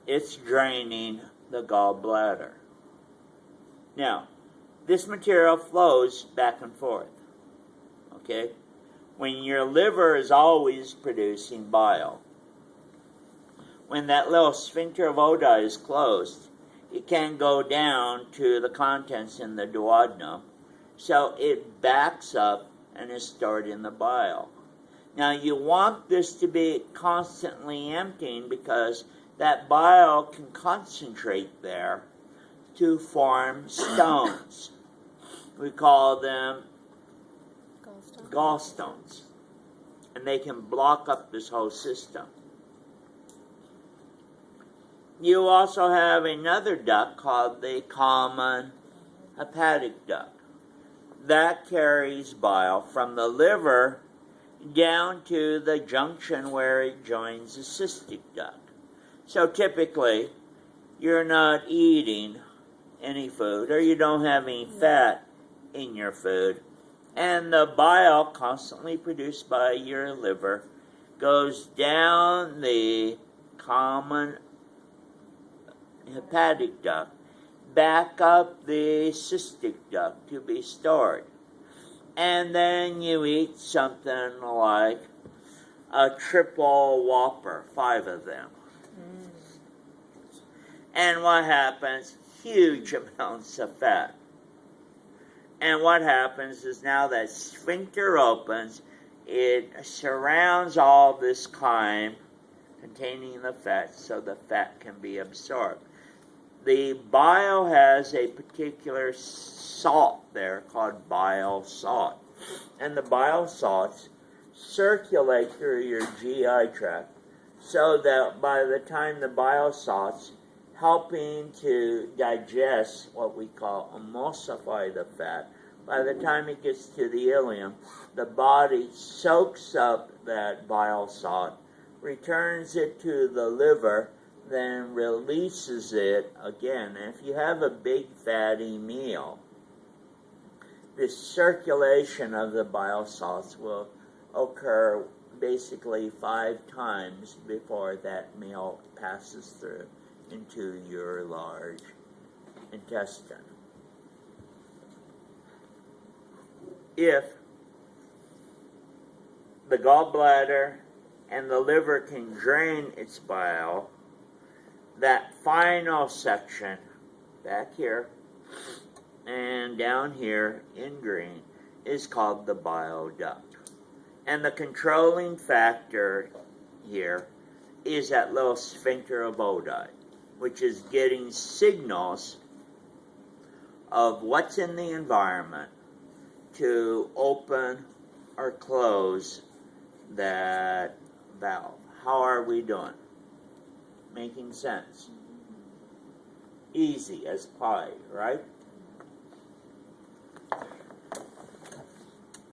it's draining the gallbladder. Now, this material flows back and forth. Okay? When your liver is always producing bile, when that little sphincter of Oddi is closed, it can go down to the contents in the duodenum, so it backs up and is stored in the bile. Now you want this to be constantly emptying because that bile can concentrate there to form stones. We call them gallstones. And they can block up this whole system. You also have another duct called the common hepatic duct. That carries bile from the liver down to the junction where it joins the cystic duct. So typically, you're not eating any food or you don't have any fat in your food, and the bile constantly produced by your liver goes down the common hepatic duct, back up the cystic duct to be stored. And then you eat something like a triple Whopper, 5 of them. And what happens? Huge amounts of fat. And what happens is now that sphincter opens, it surrounds all this chyme containing the fat so the fat can be absorbed. The bile has a particular salt there called bile salt. And the bile salts circulate through your GI tract so that by the time the bile salts helping to digest what we call emulsify the fat, by the time it gets to the ileum, the body soaks up that bile salt, returns it to the liver, then releases it again. And if you have a big fatty meal, this circulation of the bile salts will occur basically 5 times before that meal passes through into your large intestine. If the gallbladder and the liver can drain its bile, that final section back here and down here in green is called the bile duct. And the controlling factor here is that little sphincter of Oddi, which is getting signals of what's in the environment to open or close that valve. How are we doing? Making sense? Easy as pie, right?